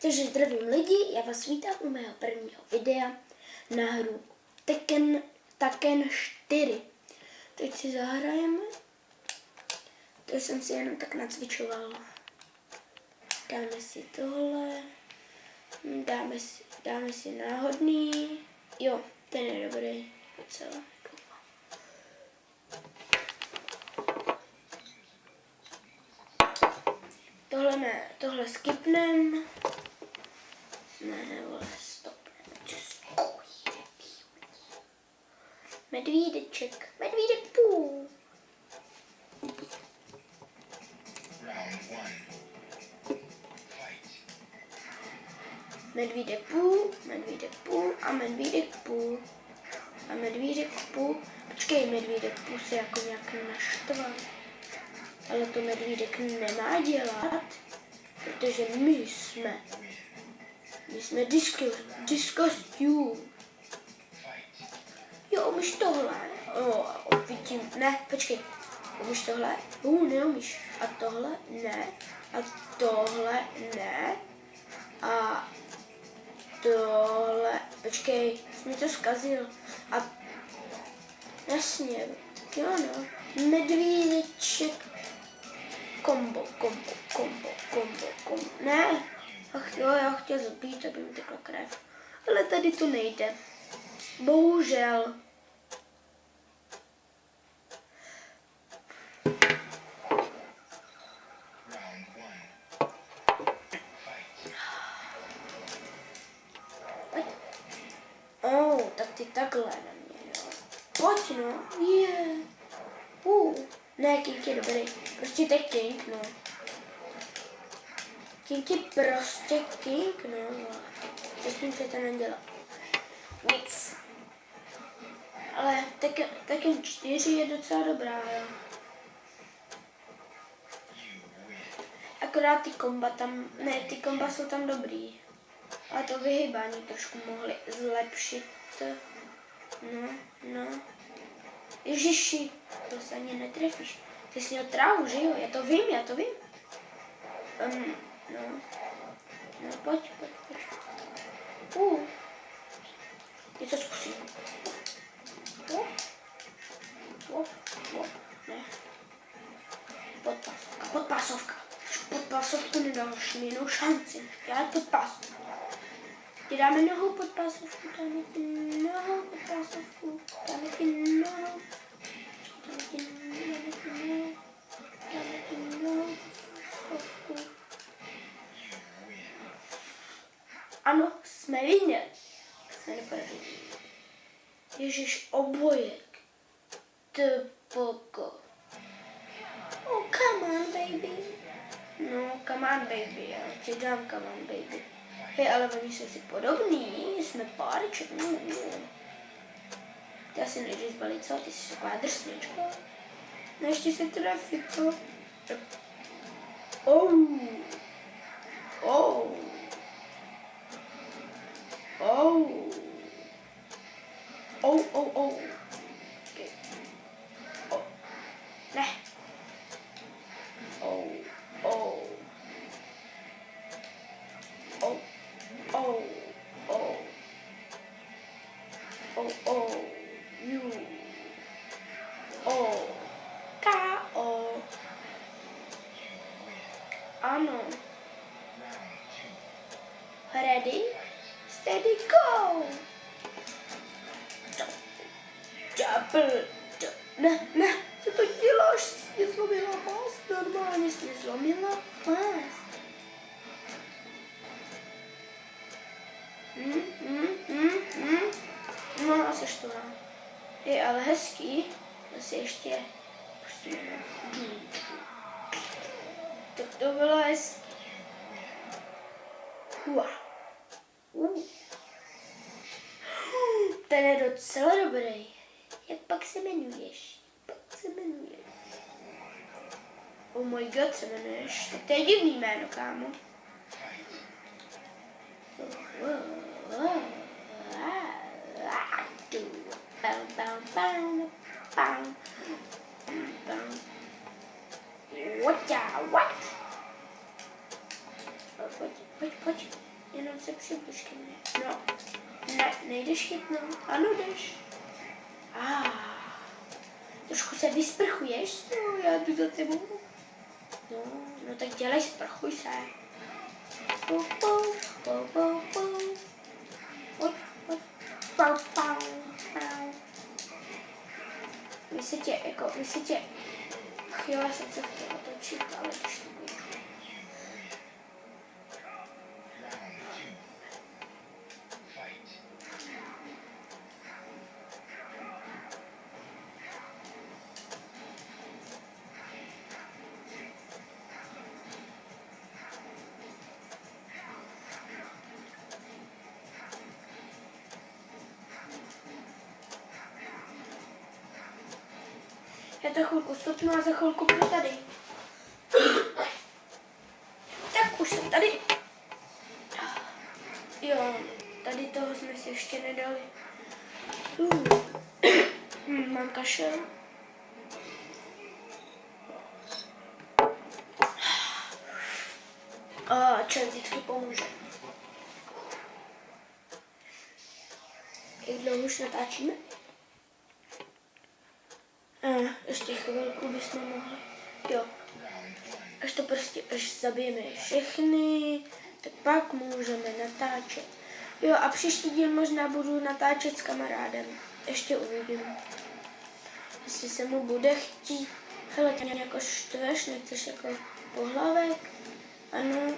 Takže zdravím lidi, já vás vítám u mého prvního videa na hru Tekken 4. Teď si zahrajeme. To jsem si jenom tak nacvičoval. Dáme si tohle. Dáme si náhodný. Jo, ten je dobrý. Docela. Tohle ne, tohle skipnem. Ne, vole, stopnem. Medvídeček, medvídek půl. Medvídek půl, medvídek půl a medvídek půl. A medvídek půl. Počkej, medvídek půl se jako nějak naštval. Ale to medvídek nemá dělat, protože my jsme disgustů. Jo, umíš tohle? Vidím, ne, počkej. Umíš tohle? Neumíš. A tohle? Ne. A tohle? Ne. A tohle, počkej, jsi mi to zkazil. A jasně, tak jo no. Medvídeček. Kombo. Ne. Ach jo, já chtěl zabít, aby mi tekla krev. Ale tady to nejde. Bohužel. Tak ty takhle na mě, no. Pojď, no. Ne, King je dobrý. Prostě tak King, no. King je prostě King, no. Co s tím chcete nedělat? Nic. Ale Tekken 4 je docela dobrá, jo. Akorát ty komba jsou tam dobrý. Ale to vyhybání trošku mohli zlepšit. No. Ježiši, to se ani netrefíš. Ty jsi měl trávu, že jo? Já to vím. No, pojď. Něco zkusím. Ne. Podpásovka. Podpásovku nedáš mi jinou šanci. Já podpásovku. Ti dáme nohou podpásovku, dáme ti nohou podpásovku, dáme ti nohou podpásovku. Ano, jsme viděli. Jsme nepovedli. Ježiš, obojek. Tpoko. Oh, come on, baby. No, come on, baby. Já ti dám come on, baby. Hej, ale oni jsou si podobný, jsme páreček, Ty asi nejdeš zbalit, co? Ty jsi taková drsnička. No ještě se trefí, co? Okay. Ne. K.O. Ano. Ready? Steady, go! Ne, co to děláš? Jsi mě zlomila pás, normálně jsi mě zlomila pás. No a seš to nám. Je ale hezký, zase ještě pustíme. Tak to bylo hezký. Ten je docela dobrý. Jak pak se jmenuješ? Oh my god, se jmenuješ. Tak to je divný jméno, kámo. What? Pojď. Jenom se přibliž ke mně. No, ne, nejdeš chytnout? Ano, jdeš. Trošku se vysprchuješ? No, já jdu za tebou. No tak dělej, sprchuj se. Pau, pau, pau, pau, pau. Pau, pau, pau. Vy se tě, jo, já jsem se chtěla točit, ale když to bude. Já to chvilku stopnu a za chvilku budu tady. Tak už jsem tady. Jo, tady toho jsme si ještě nedali. Mám kašel. Čaj vždycky pomůže. Jak dlouho už natáčíme? Ještě chvilku bychom mohli. Jo. Až zabijeme všechny, tak pak můžeme natáčet. Jo, a příští díl možná budu natáčet s kamarádem. Ještě uvidím. Jestli se mu bude chtít. Hele, tě jako štveš, nechceš jako pohlavek? Ano.